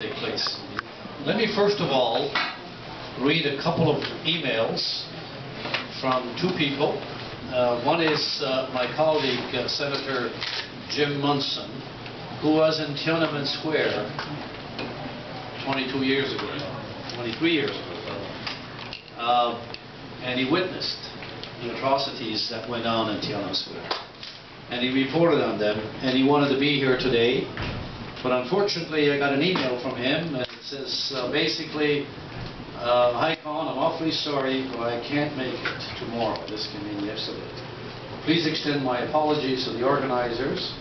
take place. Let me first of all read a couple of emails from two people. One is my colleague, Senator Jim Munson, who was in Tiananmen Square 23 years ago, and he witnessed the atrocities that went on in Tiananmen Square. And he reported on them, and he wanted to be here today. But unfortunately, I got an email from him, and it says basically, "Hi Con, I'm awfully sorry, but I can't make it tomorrow. This came in yesterday. Please extend my apologies to the organizers.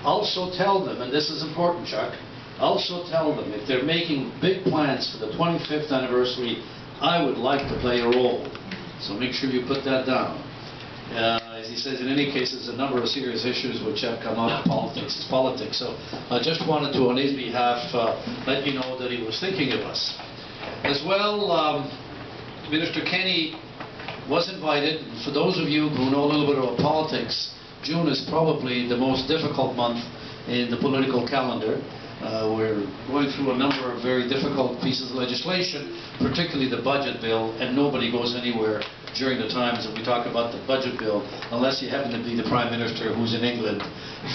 Also tell them," and this is important, Chuck, also tell them if they're making big plans for the 25th anniversary, I would like to play a role. So make sure you put that down. As he says, in any case, there's a number of serious issues which have come up. Politics is politics. So I just wanted to, on his behalf, let you know that he was thinking of us. As well, Minister Kenny was invited. For those of you who know a little bit about politics, June is probably the most difficult month in the political calendar. We're going through a number of very difficult pieces of legislation, particularly the budget bill, and nobody goes anywhere during the times that we talk about the budget bill, unless you happen to be the Prime Minister who's in England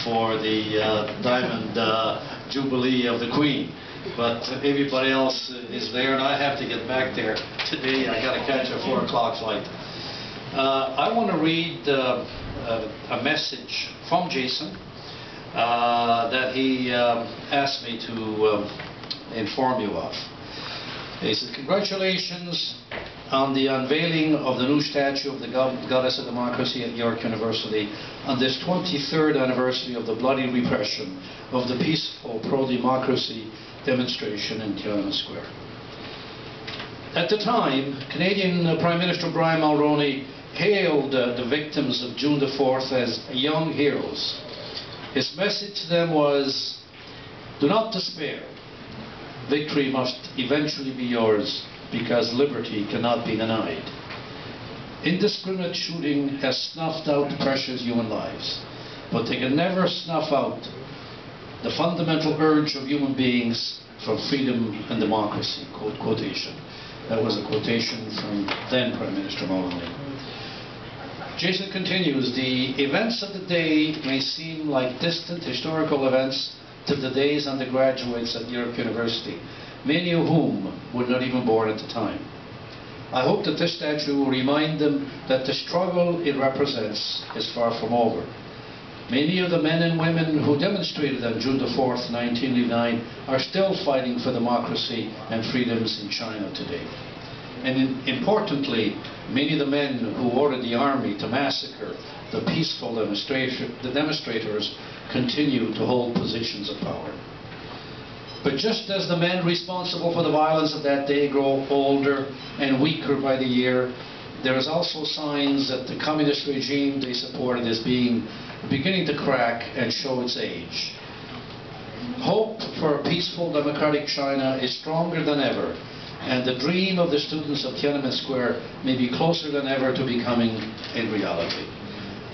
for the Diamond Jubilee of the Queen. But everybody else is there, and I have to get back there today. I got to catch a 4 o'clock flight. I want to read a message from Jason that he asked me to inform you of. He says, "Congratulations on the unveiling of the new statue of the Goddess of Democracy at York University on this 23rd anniversary of the bloody repression of the peaceful pro-democracy demonstration in Tiananmen Square." At the time, Canadian Prime Minister Brian Mulroney hailed the victims of June the 4th as young heroes. His message to them was, "Do not despair. Victory must eventually be yours, because liberty cannot be denied. Indiscriminate shooting has snuffed out precious human lives, but they can never snuff out the fundamental urge of human beings for freedom and democracy." Quotation. That was a quotation from then Prime Minister Mulroney. Jason continues, "The events of the day may seem like distant historical events to today's undergraduates at York University, many of whom were not even born at the time. I hope that this statue will remind them that the struggle it represents is far from over. Many of the men and women who demonstrated on June the 4th, 1989 are still fighting for democracy and freedoms in China today. And importantly, many of the men who ordered the army to massacre the peaceful demonstrators continue to hold positions of power. But just as the men responsible for the violence of that day grow older and weaker by the year, there is also signs that the communist regime they supported is beginning to crack and show its age. Hope for a peaceful democratic China is stronger than ever, and the dream of the students of Tiananmen Square may be closer than ever to becoming a reality.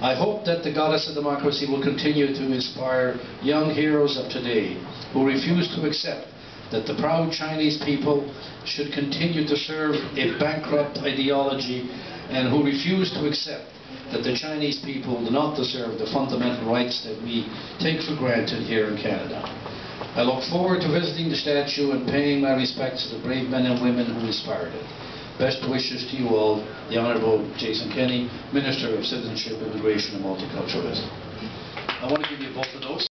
I hope that the Goddess of Democracy will continue to inspire young heroes of today who refuse to accept that the proud Chinese people should continue to serve a bankrupt ideology, and who refuse to accept that the Chinese people do not deserve the fundamental rights that we take for granted here in Canada. I look forward to visiting the statue and paying my respects to the brave men and women who inspired it. Best wishes to you all, the Honourable Jason Kenney, Minister of Citizenship, Immigration and Multiculturalism." I want to give you both of those.